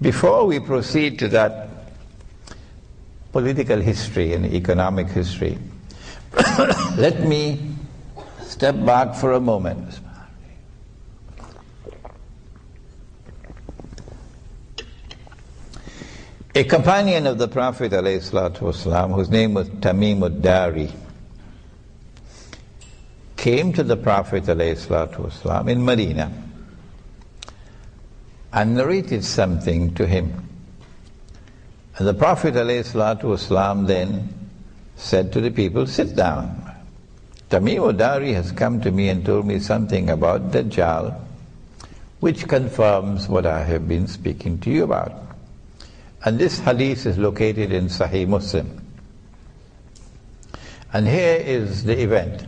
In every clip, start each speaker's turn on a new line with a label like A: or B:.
A: Before we proceed to that political history and economic history, let me step back for a moment. A companion of the Prophet ﷺ, whose name was Tamim ad-Dari, came to the Prophet ﷺ in Medina and narrated something to him. And the Prophet ﷺ then said to the people, "Sit down. Tamim ad-Dari has come to me and told me something about Dajjal, which confirms what I have been speaking to you about." And this hadith is located in Sahih Muslim. And here is the event.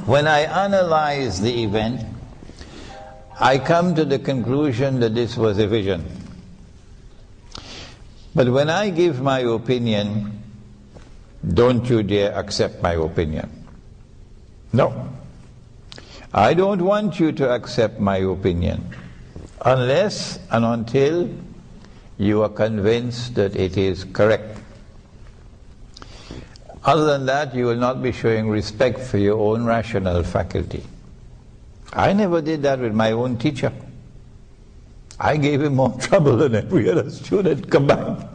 A: When I analyze the event, I come to the conclusion that this was a vision. But when I give my opinion, don't you dare accept my opinion. No. I don't want you to accept my opinion unless and until you are convinced that it is correct. Other than that, you will not be showing respect for your own rational faculty. I never did that with my own teacher. I gave him more trouble than every other student combined.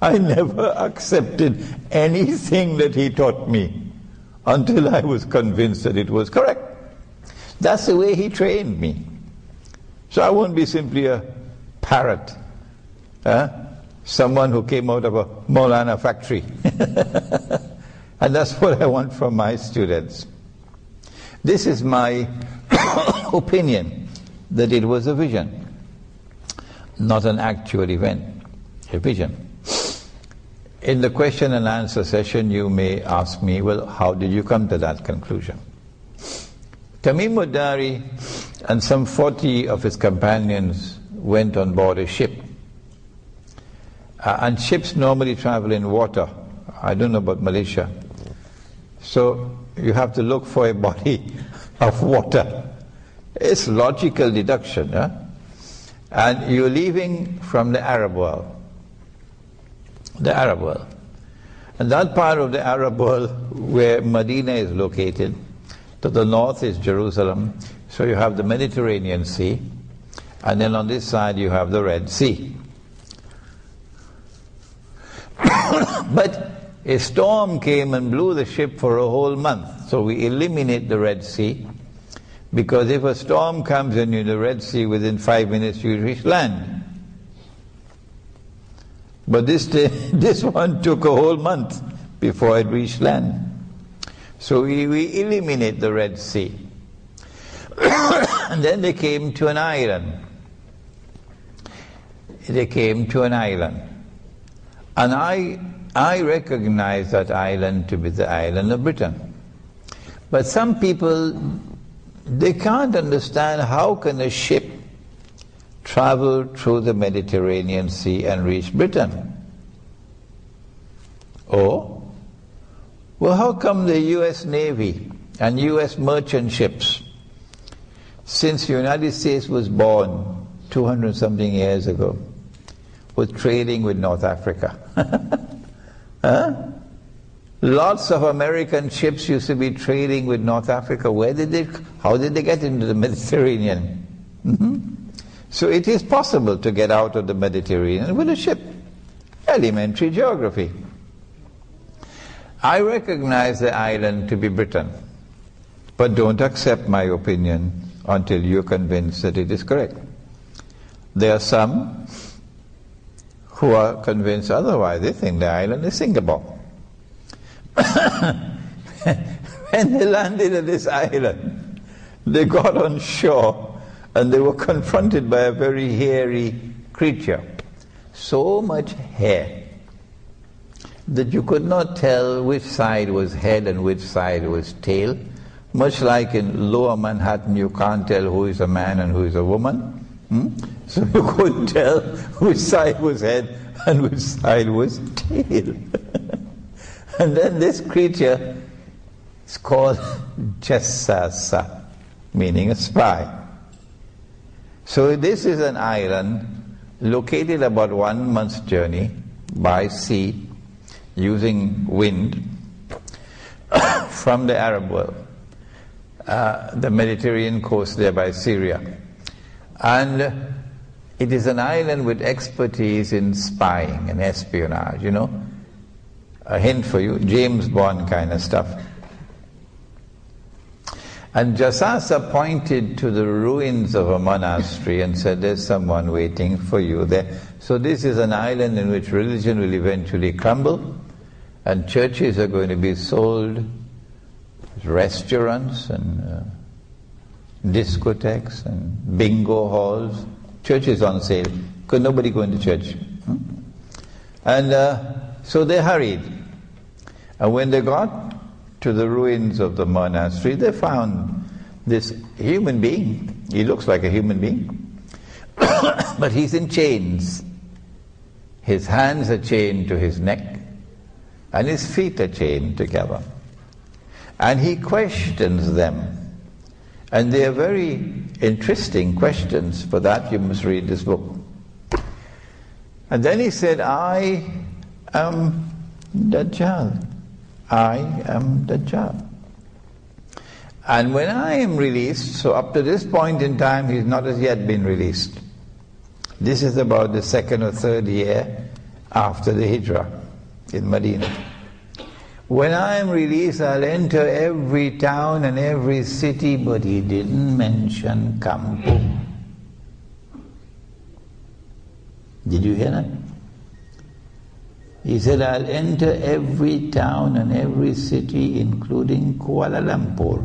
A: I never accepted anything that he taught me until I was convinced that it was correct. That's the way he trained me. So I won't be simply a parrot, someone who came out of a Maulana factory. And that's what I want from my students. This is my opinion, that it was a vision, not an actual event, a vision. In the question and answer session, you may ask me, well, how did you come to that conclusion? Tamim ad-Dari and some 40 of his companions went on board a ship. And ships normally travel in water. I don't know about Malaysia. So you have to look for a body of water. It's logical deduction. And you're leaving from the Arab world. The Arab world. And that part of the Arab world where Medina is located, to the north is Jerusalem. So you have the Mediterranean Sea. And then on this side you have the Red Sea. But a storm came and blew the ship for a whole month. So we eliminate the Red Sea, because if a storm comes in the Red Sea, within 5 minutes you reach land. But this one took a whole month before it reached land. So we eliminate the Red Sea. And then they came to an island. They came to an island. And I recognize that island to be the island of Britain. But some people, they can't understand how can a ship travel through the Mediterranean Sea and reach Britain. Or, well, how come the US Navy and US merchant ships, since the United States was born 200-something years ago, was trading with North Africa? Lots of American ships used to be trading with North Africa. How did they get into the Mediterranean? So it is possible to get out of the Mediterranean with a ship. Elementary geography. I recognize the island to be Britain, but don't accept my opinion until you're convinced that it is correct. There are some who are convinced otherwise. They think the island is Singapore. When they landed at this island, they got on shore and they were confronted by a very hairy creature. So much hair that you could not tell which side was head and which side was tail. Much like in lower Manhattan, you can't tell who is a man and who is a woman. So you couldn't tell which side was head and which side was tail. And then this creature is called Jassasa, meaning a spy. So this is an island located about 1 month's journey by sea using wind from the Arab world, the Mediterranean coast there by Syria. And it is an island with expertise in spying and espionage, you know. A hint for you, James Bond kind of stuff. And Jasasa pointed to the ruins of a monastery and said, there's someone waiting for you there. So this is an island in which religion will eventually crumble, and churches are going to be sold, restaurants and discotheques and bingo halls. Churches on sale, because nobody go into church. And so they hurried. And when they got to the ruins of the monastery, they found this human being. He looks like a human being, but he's in chains. His hands are chained to his neck, and his feet are chained together. And he questions them. And they are very interesting questions. For that you must read this book. And then he said, I am Dajjal. I am Dajjal. And when I am released, so up to this point in time he's not as yet been released. This is about the 2nd or 3rd year after the Hijrah in Medina. When I am released, I'll enter every town and every city, but he didn't mention Kampung. Did you hear that? He said, I'll enter every town and every city, including Kuala Lumpur.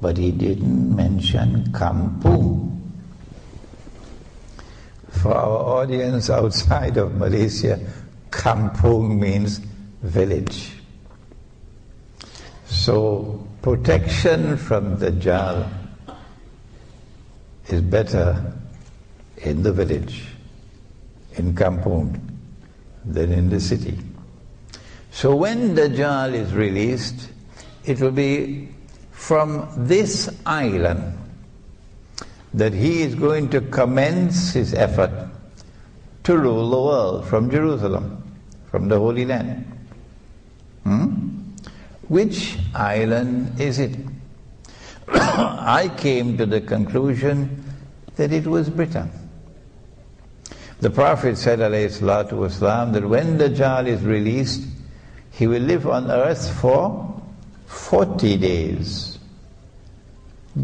A: But he didn't mention Kampung. For our audience outside of Malaysia, Kampung means village. So protection from Dajjal is better in the village, in Kampung, than in the city. So when Dajjal is released, it will be from this island that he is going to commence his effort to rule the world from Jerusalem, from the Holy Land. Which island is it? I came to the conclusion that it was Britain. The Prophet said, alayhi salatu wasalam, that when Dajjal is released, he will live on earth for 40 days.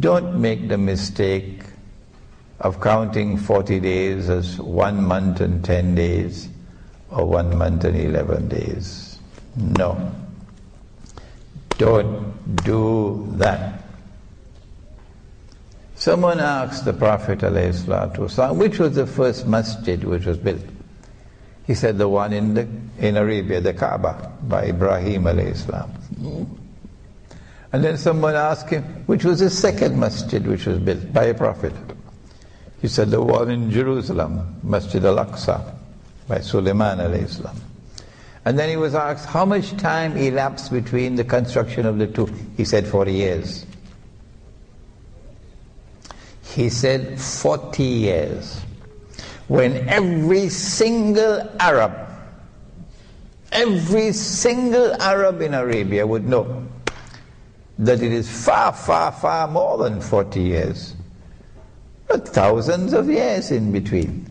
A: Don't make the mistake of counting 40 days as 1 month and 10 days or 1 month and 11 days. No. Don't do that. Someone asked the Prophet ﷺ, which was the first masjid which was built? He said the one in Arabia, the Kaaba, by Ibrahim ﷺ. And then someone asked him, which was the second masjid which was built by a prophet? He said the one in Jerusalem, Masjid al-Aqsa, by Sulaiman ﷺ. And then he was asked, how much time elapsed between the construction of the two? He said 40 years. He said 40 years. When every single Arab in Arabia would know that it is far, far, far more than 40 years. But thousands of years in between.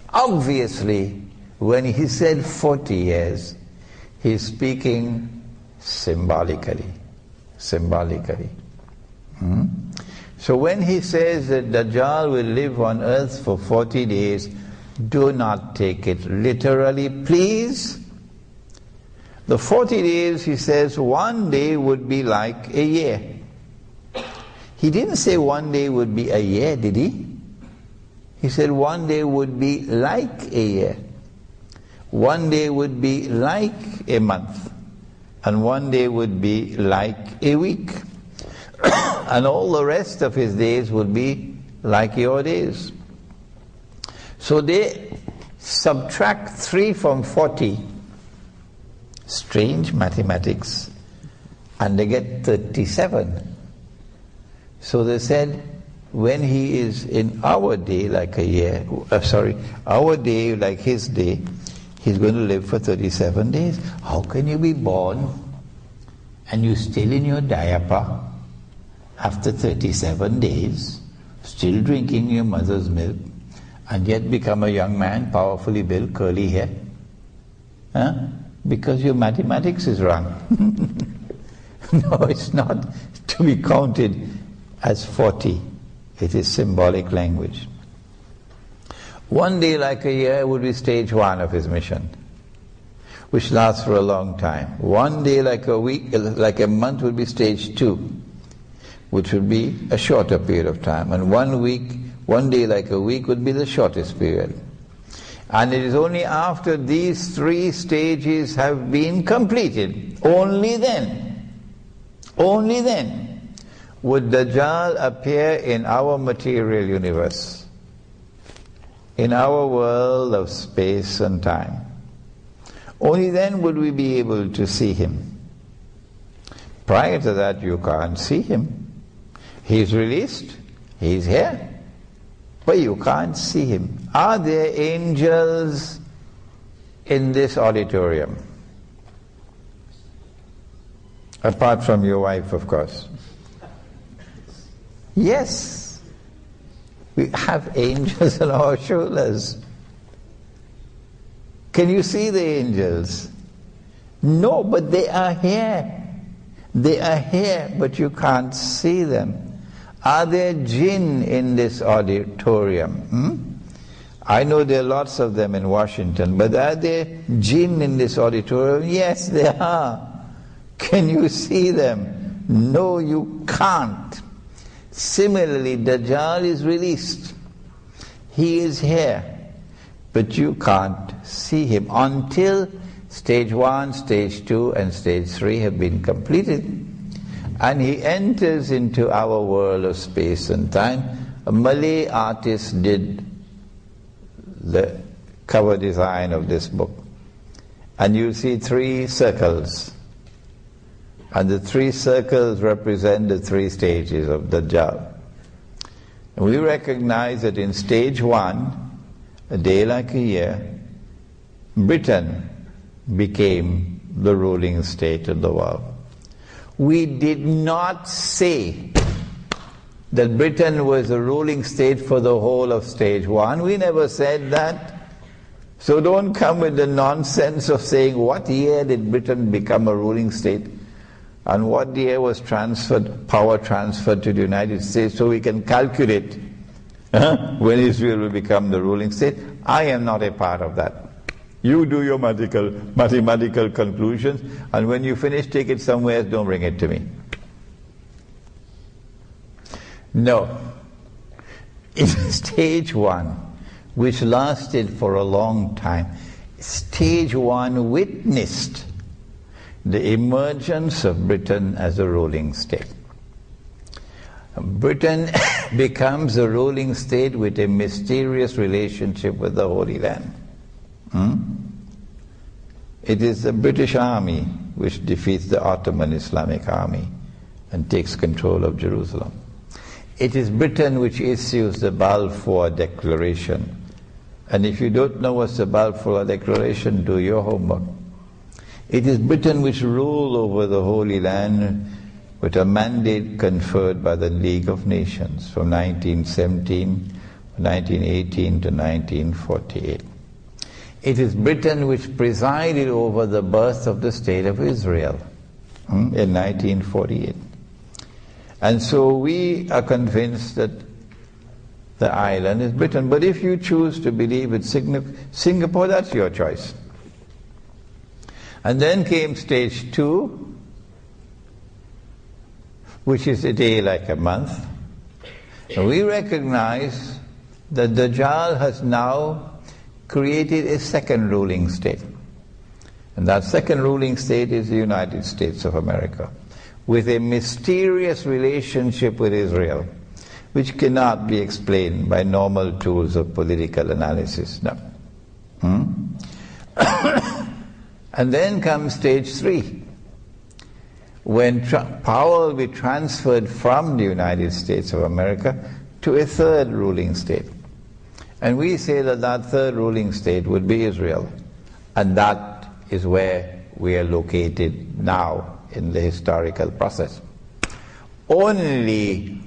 A: Obviously, when he said 40 years, he's speaking symbolically. So when he says that Dajjal will live on earth for 40 days, do not take it literally, please. The 40 days, he says, one day would be like a year. He didn't say one day would be a year, did he? He said one day would be like a year. One day would be like a month. And one day would be like a week. And all the rest of his days would be like your days. So they subtract 3 from 40. Strange mathematics. And they get 37. So they said, when he is in our day like a year, our day like his day, he's going to live for 37 days. How can you be born and you're still in your diaper after 37 days, still drinking your mother's milk, and yet become a young man, powerfully built, curly hair? Huh? Because your mathematics is wrong. No, it's not to be counted as 40. It is symbolic language. One day like a year would be stage 1 of his mission, which lasts for a long time. One day like a week, like a month would be stage 2, which would be a shorter period of time. And one day like a week would be the shortest period. And it is only after these 3 stages have been completed, only then would Dajjal appear in our material universe, in our world of space and time. Only then would we be able to see him. Prior to that, you can't see him. He's released, he's here, but you can't see him. Are there angels in this auditorium? Apart from your wife, of course. Yes, we have angels on our shoulders. Can you see the angels? No, but they are here. They are here, but you can't see them. Are there jinn in this auditorium? I know there are lots of them in Washington, but are there jinn in this auditorium? Yes, there are. Can you see them? No, you can't. Similarly, Dajjal is released. He is here, but you can't see him until stage 1, stage 2, and stage 3 have been completed. And he enters into our world of space and time. A Malay artist did the cover design of this book. And you see 3 circles. And the 3 circles represent the 3 stages of Dajjal. And we recognize that in stage 1, a day like a year, Britain became the ruling state of the world. We did not say that Britain was a ruling state for the whole of stage 1. We never said that. So don't come with the nonsense of saying what year did Britain become a ruling state and what year was power transferred to the United States, so we can calculate when Israel will become the ruling state. I am not a part of that. You do your mathematical conclusions, and when you finish, take it somewhere else, don't bring it to me. No. In stage 1, which lasted for a long time, stage 1 witnessed the emergence of Britain as a ruling state. Britain becomes a ruling state with a mysterious relationship with the Holy Land. It is the British army which defeats the Ottoman Islamic army and takes control of Jerusalem. It is Britain which issues the Balfour Declaration. And if you don't know what's the Balfour Declaration, do your homework. It is Britain which ruled over the Holy Land with a mandate conferred by the League of Nations from 1917, 1918 to 1948. It is Britain which presided over the birth of the State of Israel in 1948. And so we are convinced that the island is Britain. But if you choose to believe it's Singapore, that's your choice. And then came stage 2, which is a day like a month. And we recognize that Dajjal has now created a second ruling state. And that second ruling state is the United States of America, with a mysterious relationship with Israel, which cannot be explained by normal tools of political analysis. No. And then comes stage 3, when power will be transferred from the United States of America to a third ruling state. And we say that that third ruling state would be Israel. And that is where we are located now in the historical process. Only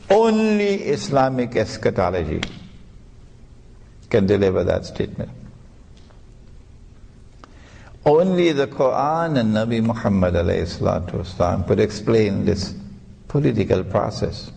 A: Islamic eschatology can deliver that statement. Only the Quran and Nabi Muhammad ﷺ could explain this political process.